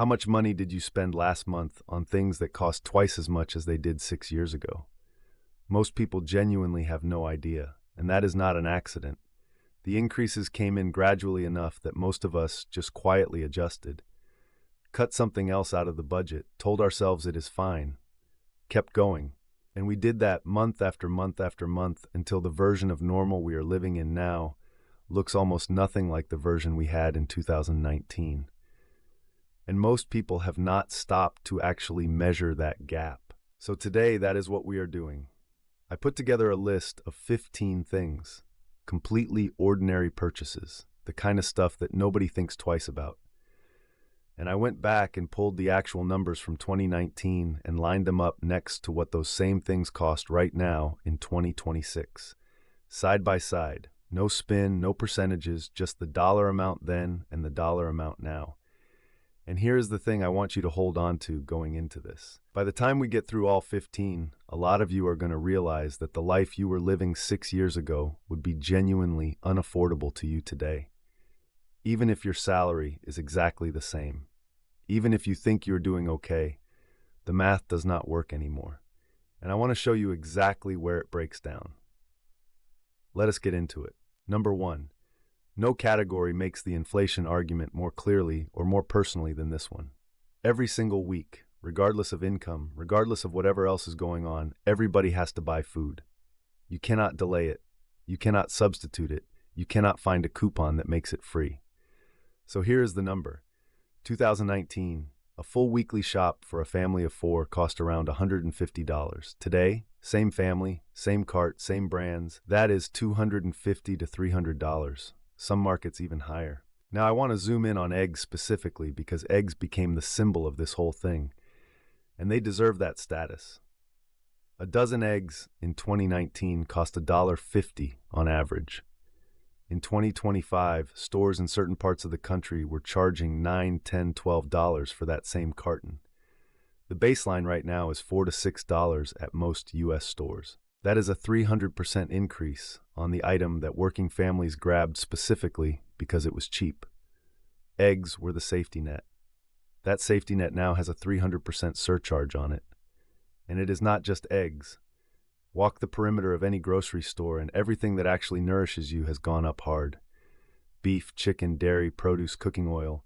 How much money did you spend last month on things that cost twice as much as they did 6 years ago? Most people genuinely have no idea, and that is not an accident. The increases came in gradually enough that most of us just quietly adjusted, cut something else out of the budget, told ourselves it is fine, kept going. And we did that month after month after month until the version of normal we are living in now looks almost nothing like the version we had in 2019. And most people have not stopped to actually measure that gap. So today, that is what we are doing. I put together a list of 15 things, completely ordinary purchases, the kind of stuff that nobody thinks twice about. And I went back and pulled the actual numbers from 2019 and lined them up next to what those same things cost right now in 2026. Side by side, no spin, no percentages, just the dollar amount then and the dollar amount now. And here is the thing I want you to hold on to going into this. By the time we get through all 15, a lot of you are going to realize that the life you were living 6 years ago would be genuinely unaffordable to you today. Even if your salary is exactly the same. Even if you think you're doing okay, the math does not work anymore. And I want to show you exactly where it breaks down. Let us get into it. Number 1. No category makes the inflation argument more clearly or more personally than this one. Every single week, regardless of income, regardless of whatever else is going on, everybody has to buy food. You cannot delay it. You cannot substitute it. You cannot find a coupon that makes it free. So here is the number. 2019, a full weekly shop for a family of 4 cost around $150. Today, same family, same cart, same brands, that is $250 to $300. Some markets even higher. Now I want to zoom in on eggs specifically because eggs became the symbol of this whole thing, and they deserve that status. A dozen eggs in 2019 cost $1.50 on average. In 2025, stores in certain parts of the country were charging $9, $10, $12 for that same carton. The baseline right now is $4 to $6 at most U.S. stores. That is a 300% increase on the item that working families grabbed specifically because it was cheap. Eggs were the safety net. That safety net now has a 300% surcharge on it. And it is not just eggs. Walk the perimeter of any grocery store and everything that actually nourishes you has gone up hard. Beef, chicken, dairy, produce, cooking oil.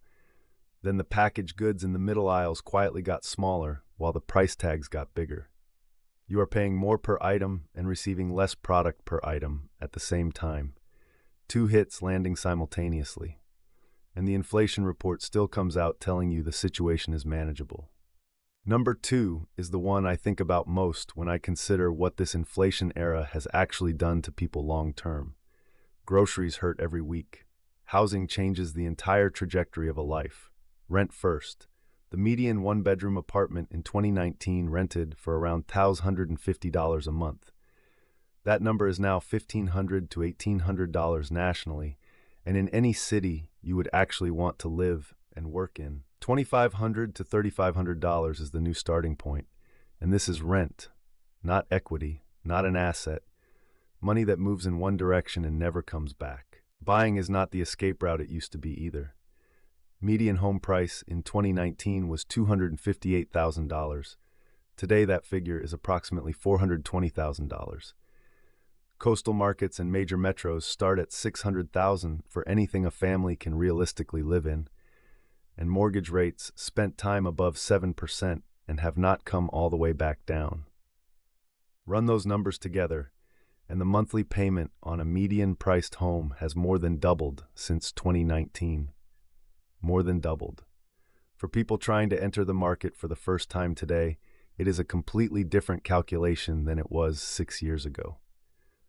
Then the packaged goods in the middle aisles quietly got smaller while the price tags got bigger. You are paying more per item and receiving less product per item at the same time. 2 hits landing simultaneously. And the inflation report still comes out telling you the situation is manageable. Number 2 is the one I think about most when I consider what this inflation era has actually done to people long term. Groceries hurt every week. Housing changes the entire trajectory of a life. Rent first. The median one-bedroom apartment in 2019 rented for around $1,050 a month. That number is now $1,500 to $1,800 nationally, and in any city you would actually want to live and work in. $2,500 to $3,500 is the new starting point, and this is rent, not equity, not an asset, money that moves in one direction and never comes back. Buying is not the escape route it used to be either. Median home price in 2019 was $258,000. Today that figure is approximately $420,000. Coastal markets and major metros start at $600,000 for anything a family can realistically live in. And mortgage rates spent time above 7% and have not come all the way back down. Run those numbers together, and the monthly payment on a median-priced home has more than doubled since 2019. More than doubled. For people trying to enter the market for the first time today, it is a completely different calculation than it was 6 years ago.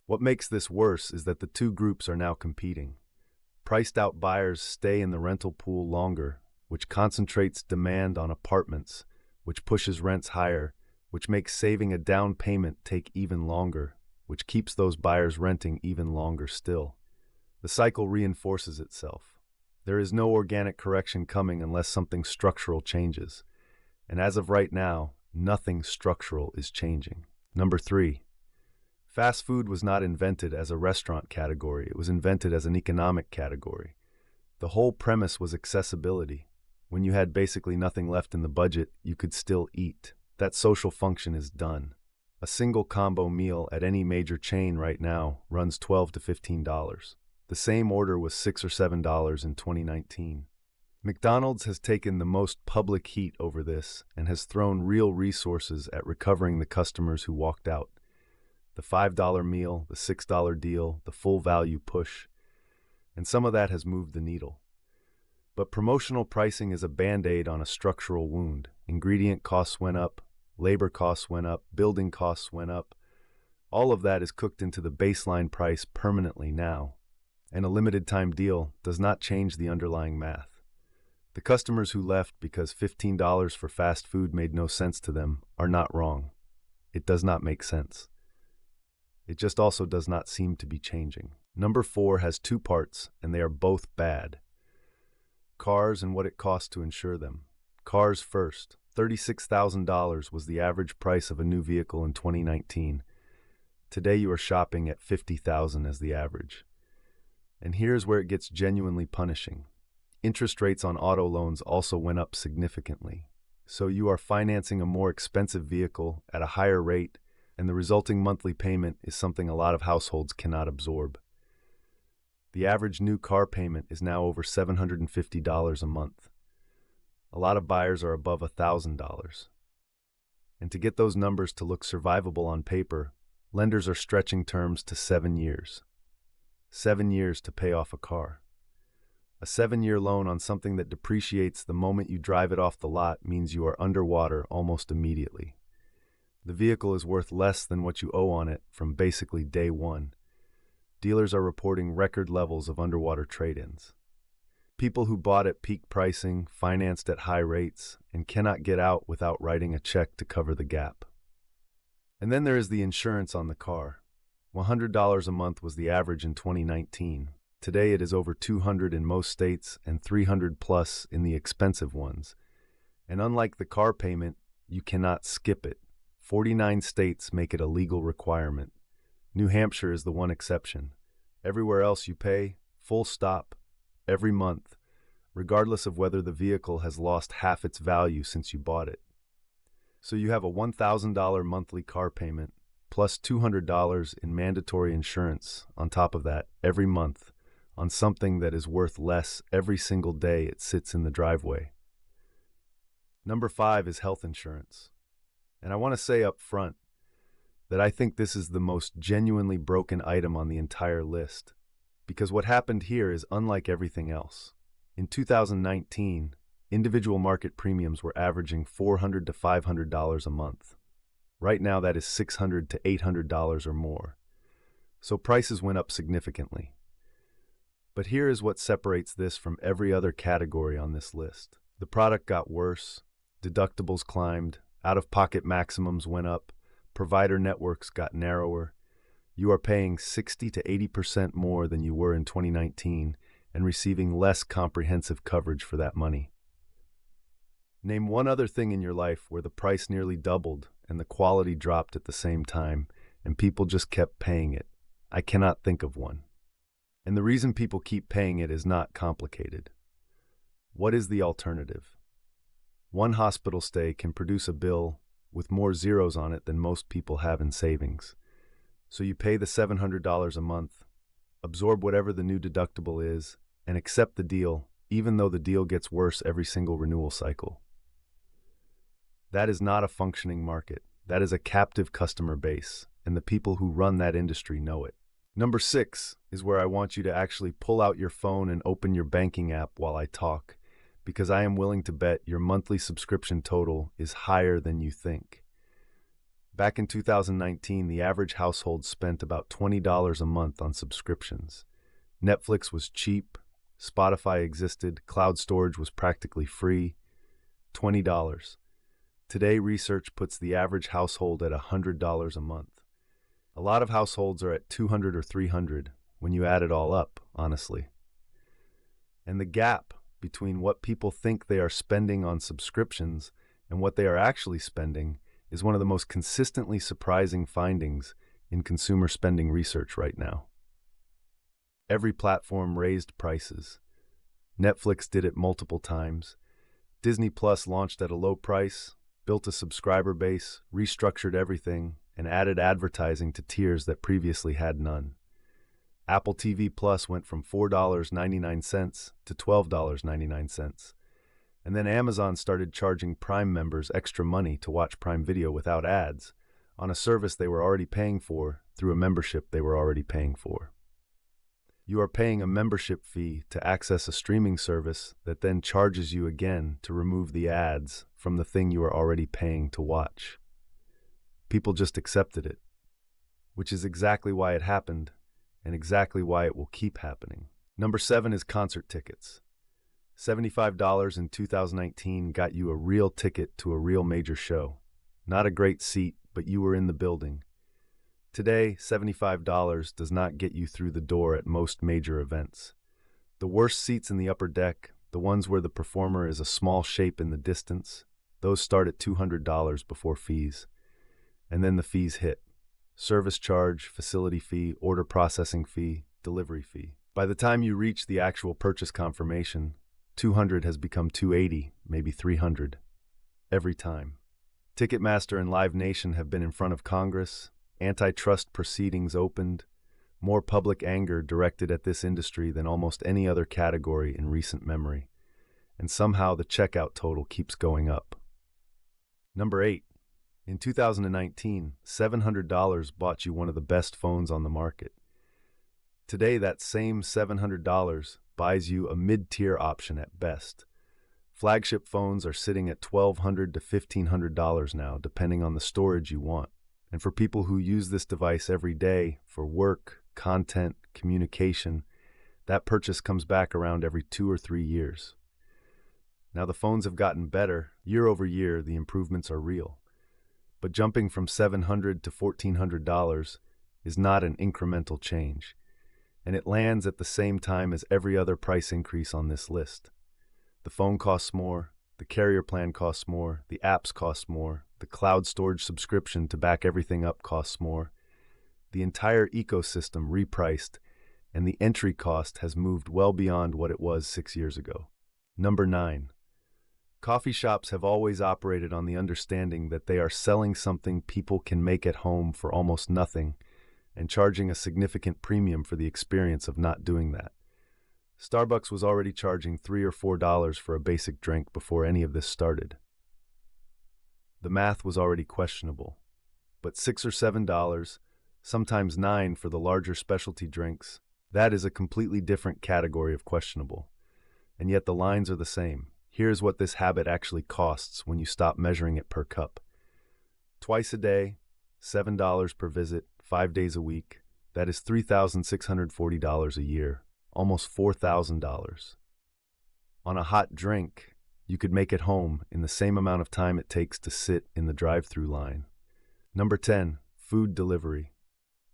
What makes this worse is that the two groups are now competing. Priced-out buyers stay in the rental pool longer, which concentrates demand on apartments, which pushes rents higher, which makes saving a down payment take even longer, which keeps those buyers renting even longer still. The cycle reinforces itself. There is no organic correction coming unless something structural changes. And as of right now, nothing structural is changing. Number 3. Fast food was not invented as a restaurant category. It was invented as an economic category. The whole premise was accessibility. When you had basically nothing left in the budget, you could still eat. That social function is done. A single combo meal at any major chain right now runs $12 to $15. The same order was $6 or $7 in 2019. McDonald's has taken the most public heat over this and has thrown real resources at recovering the customers who walked out. The $5 meal, the $6 deal, the full value push, and some of that has moved the needle. But promotional pricing is a band-aid on a structural wound. Ingredient costs went up, labor costs went up, building costs went up. All of that is cooked into the baseline price permanently now, and a limited-time deal does not change the underlying math. The customers who left because $15 for fast food made no sense to them are not wrong. It does not make sense. It just also does not seem to be changing. Number 4 has 2 parts, and they are both bad. Cars and what it costs to insure them. Cars first. $36,000 was the average price of a new vehicle in 2019. Today you are shopping at $50,000 as the average. And here's where it gets genuinely punishing. Interest rates on auto loans also went up significantly. So you are financing a more expensive vehicle at a higher rate, and the resulting monthly payment is something a lot of households cannot absorb. The average new car payment is now over $750 a month. A lot of buyers are above $1,000. And to get those numbers to look survivable on paper, lenders are stretching terms to 7 years. 7 years to pay off a car. A 7-year loan on something that depreciates the moment you drive it off the lot means you are underwater almost immediately. The vehicle is worth less than what you owe on it from basically day one. Dealers are reporting record levels of underwater trade-ins. People who bought at peak pricing, financed at high rates, and cannot get out without writing a check to cover the gap. And then there is the insurance on the car. $100 a month was the average in 2019. Today it is over $200 in most states and $300 plus in the expensive ones. And unlike the car payment, you cannot skip it. 49 states make it a legal requirement. New Hampshire is the one exception. Everywhere else you pay, full stop, every month, regardless of whether the vehicle has lost half its value since you bought it. So you have a $1,000 monthly car payment, plus $200 in mandatory insurance on top of that every month on something that is worth less every single day it sits in the driveway. Number 5 is health insurance. And I want to say up front that I think this is the most genuinely broken item on the entire list, because what happened here is unlike everything else. In 2019, individual market premiums were averaging $400 to $500 a month. Right now that is $600 to $800 or more. So prices went up significantly. But here is what separates this from every other category on this list. The product got worse, deductibles climbed, out-of-pocket maximums went up, provider networks got narrower. You are paying 60 to 80% more than you were in 2019 and receiving less comprehensive coverage for that money. Name one other thing in your life where the price nearly doubled and the quality dropped at the same time and people just kept paying it. I cannot think of one. And the reason people keep paying it is not complicated. What is the alternative? One hospital stay can produce a bill with more zeros on it than most people have in savings. So you pay the $700 a month, absorb whatever the new deductible is, and accept the deal, even though the deal gets worse every single renewal cycle. That is not a functioning market. That is a captive customer base, and the people who run that industry know it. Number 6 is where I want you to actually pull out your phone and open your banking app while I talk, because I am willing to bet your monthly subscription total is higher than you think. Back in 2019, the average household spent about $20 a month on subscriptions. Netflix was cheap, Spotify existed, cloud storage was practically free. $20. Today, research puts the average household at $100 a month. A lot of households are at $200 or $300 when you add it all up, honestly. And the gap between what people think they are spending on subscriptions and what they are actually spending is one of the most consistently surprising findings in consumer spending research right now. Every platform raised prices. Netflix did it multiple times. Disney Plus launched at a low price, built a subscriber base, restructured everything, and added advertising to tiers that previously had none. Apple TV Plus went from $4.99 to $12.99. And then Amazon started charging Prime members extra money to watch Prime Video without ads on a service they were already paying for through a membership they were already paying for. You are paying a membership fee to access a streaming service that then charges you again to remove the ads from the thing you are already paying to watch. People just accepted it, which is exactly why it happened and exactly why it will keep happening. Number 7 is concert tickets. $75 in 2019 got you a real ticket to a real major show. Not a great seat, but you were in the building. Today, $75 does not get you through the door at most major events. The worst seats in the upper deck, the ones where the performer is a small shape in the distance, those start at $200 before fees. And then the fees hit. Service charge, facility fee, order processing fee, delivery fee. By the time you reach the actual purchase confirmation, $200 has become $280, maybe $300. Every time. Ticketmaster and Live Nation have been in front of Congress, antitrust proceedings opened, more public anger directed at this industry than almost any other category in recent memory, and somehow the checkout total keeps going up. Number 8. In 2019, $700 bought you one of the best phones on the market. Today, that same $700 buys you a mid-tier option at best. Flagship phones are sitting at $1,200 to $1,500 now, depending on the storage you want. And for people who use this device every day for work, content, communication, that purchase comes back around every 2 or 3 years. Now the phones have gotten better. Year over year, the improvements are real. But jumping from $700 to $1,400 is not an incremental change, and it lands at the same time as every other price increase on this list. The phone costs more, the carrier plan costs more, the apps cost more, the cloud storage subscription to back everything up costs more. The entire ecosystem repriced, and the entry cost has moved well beyond what it was 6 years ago. Number 9. Coffee shops have always operated on the understanding that they are selling something people can make at home for almost nothing and charging a significant premium for the experience of not doing that. Starbucks was already charging $3 or $4 for a basic drink before any of this started. The math was already questionable, but $6 or $7, sometimes $9 for the larger specialty drinks, that is a completely different category of questionable. And yet the lines are the same. Here's what this habit actually costs when you stop measuring it per cup. Twice a day, $7 per visit, 5 days a week, that is $3,640 a year, almost $4,000. On a hot drink, you could make it home in the same amount of time it takes to sit in the drive-through line. Number 10, food delivery.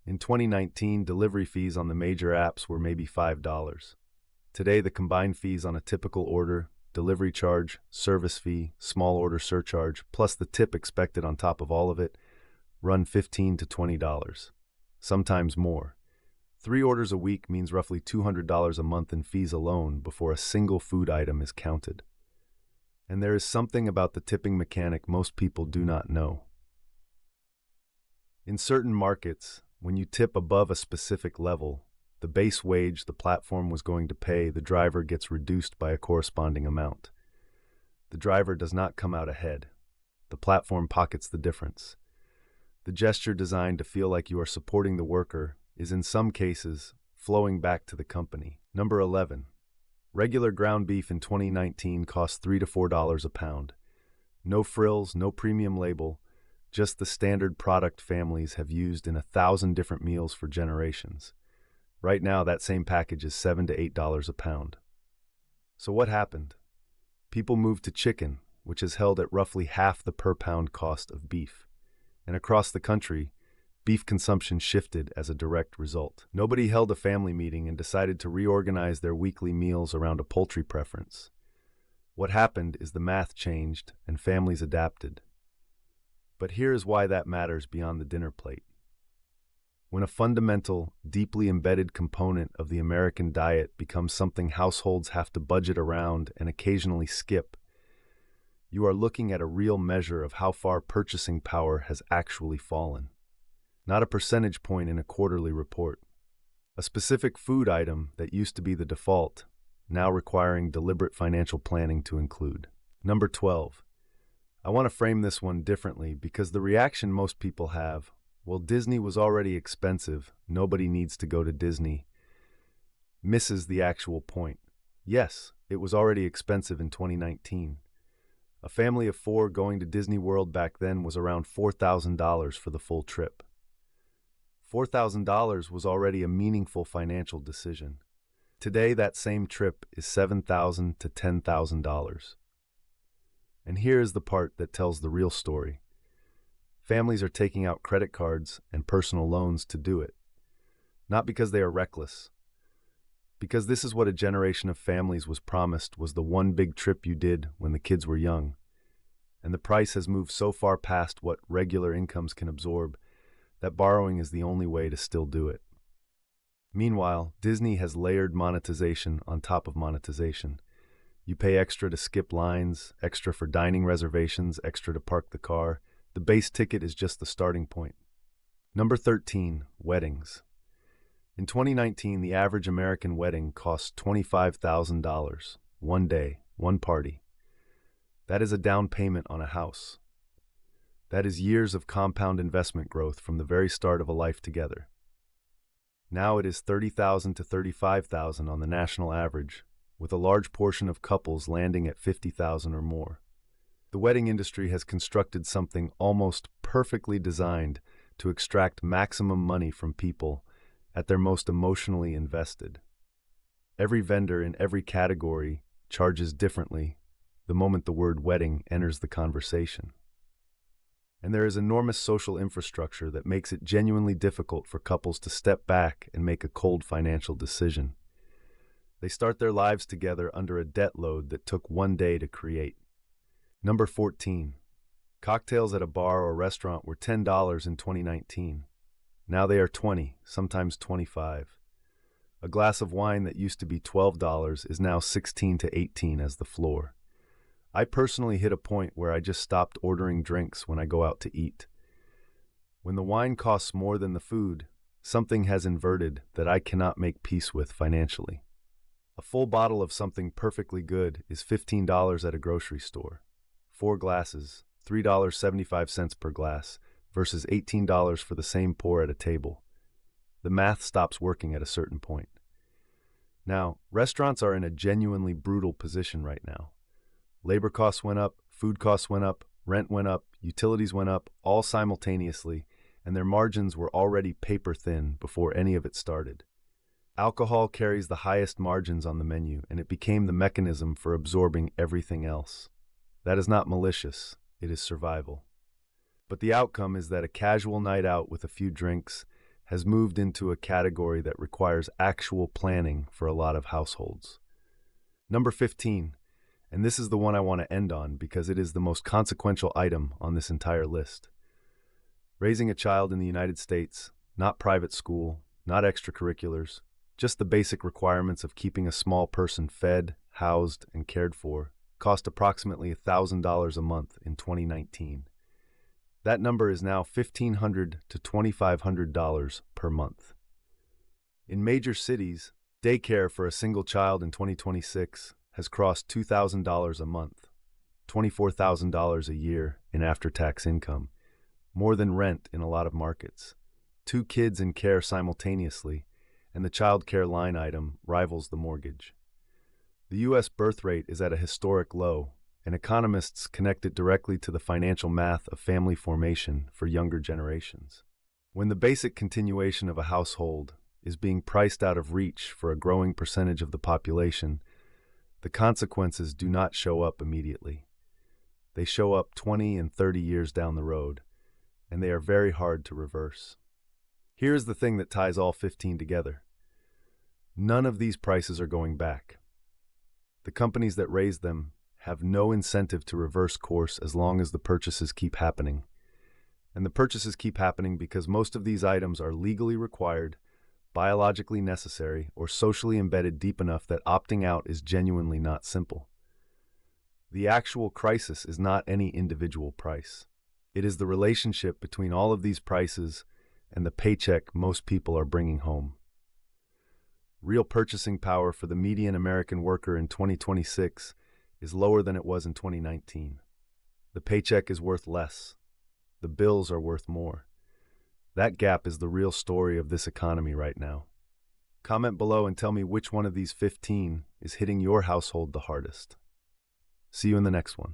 In 2019, delivery fees on the major apps were maybe $5. Today, the combined fees on a typical order, delivery charge, service fee, small order surcharge, plus the tip expected on top of all of it, run $15 to $20, sometimes more. 3 orders a week means roughly $200 a month in fees alone before a single food item is counted. And there is something about the tipping mechanic most people do not know. In certain markets, when you tip above a specific level, the base wage the platform was going to pay the driver gets reduced by a corresponding amount. The driver does not come out ahead. The platform pockets the difference. The gesture designed to feel like you are supporting the worker is in some cases flowing back to the company. Number 11. Regular ground beef in 2019 cost $3 to $4 a pound. No frills, no premium label, just the standard product families have used in 1,000 different meals for generations. Right now, that same package is $7 to $8 a pound. So what happened? People moved to chicken, which is held at roughly half the per pound cost of beef. And across the country, beef consumption shifted as a direct result. Nobody held a family meeting and decided to reorganize their weekly meals around a poultry preference. What happened is the math changed and families adapted. But here is why that matters beyond the dinner plate. When a fundamental, deeply embedded component of the American diet becomes something households have to budget around and occasionally skip, you are looking at a real measure of how far purchasing power has actually fallen. Not a percentage point in a quarterly report. A specific food item that used to be the default, now requiring deliberate financial planning to include. Number 12. I want to frame this one differently because the reaction most people have, well, Disney was already expensive, nobody needs to go to Disney, misses the actual point. Yes, it was already expensive in 2019. A family of 4 going to Disney World back then was around $4,000 for the full trip. $4,000 was already a meaningful financial decision. Today, that same trip is $7,000 to $10,000. And here is the part that tells the real story. Families are taking out credit cards and personal loans to do it. Not because they are reckless. Because this is what a generation of families was promised was the one big trip you did when the kids were young. And the price has moved so far past what regular incomes can absorb that borrowing is the only way to still do it. Meanwhile, Disney has layered monetization on top of monetization. You pay extra to skip lines, extra for dining reservations, extra to park the car. The base ticket is just the starting point. Number 13, weddings. In 2019, the average American wedding costs $25,000. One day, one party. That is a down payment on a house. That is years of compound investment growth from the very start of a life together. Now it is $30,000 to $35,000 on the national average, with a large portion of couples landing at $50,000 or more. The wedding industry has constructed something almost perfectly designed to extract maximum money from people at their most emotionally invested. Every vendor in every category charges differently the moment the word wedding enters the conversation. And there is enormous social infrastructure that makes it genuinely difficult for couples to step back and make a cold financial decision. They start their lives together under a debt load that took one day to create. Number 14. Cocktails at a bar or restaurant were $10 in 2019. Now they are $20, sometimes $25. A glass of wine that used to be $12 is now $16 to $18 as the floor. I personally hit a point where I just stopped ordering drinks when I go out to eat. When the wine costs more than the food, something has inverted that I cannot make peace with financially. A full bottle of something perfectly good is $15 at a grocery store. 4 glasses, $3.75 per glass, versus $18 for the same pour at a table. The math stops working at a certain point. Now, restaurants are in a genuinely brutal position right now. Labor costs went up, food costs went up, rent went up, utilities went up, all simultaneously, and their margins were already paper thin before any of it started. Alcohol carries the highest margins on the menu, and it became the mechanism for absorbing everything else. That is not malicious, it is survival. But the outcome is that a casual night out with a few drinks has moved into a category that requires actual planning for a lot of households. Number 15, and this is the one I want to end on because it is the most consequential item on this entire list. Raising a child in the United States, not private school, not extracurriculars, just the basic requirements of keeping a small person fed, housed, and cared for, cost approximately $1,000 a month in 2019. That number is now $1,500 to $2,500 per month. In major cities, daycare for a single child in 2026 has crossed $2,000 a month, $24,000 a year in after-tax income, more than rent in a lot of markets. 2 kids in care simultaneously, and the child care line item rivals the mortgage. The U.S. birth rate is at a historic low, and economists connect it directly to the financial math of family formation for younger generations. When the basic continuation of a household is being priced out of reach for a growing percentage of the population, the consequences do not show up immediately. They show up 20 and 30 years down the road, and they are very hard to reverse. Here is the thing that ties all 15 together. None of these prices are going back. The companies that raise them have no incentive to reverse course as long as the purchases keep happening. And the purchases keep happening because most of these items are legally required, biologically necessary, or socially embedded deep enough that opting out is genuinely not simple. The actual crisis is not any individual price. It is the relationship between all of these prices and the paycheck most people are bringing home. Real purchasing power for the median American worker in 2026 is lower than it was in 2019. The paycheck is worth less. The bills are worth more. That gap is the real story of this economy right now. Comment below and tell me which one of these 15 is hitting your household the hardest. See you in the next one.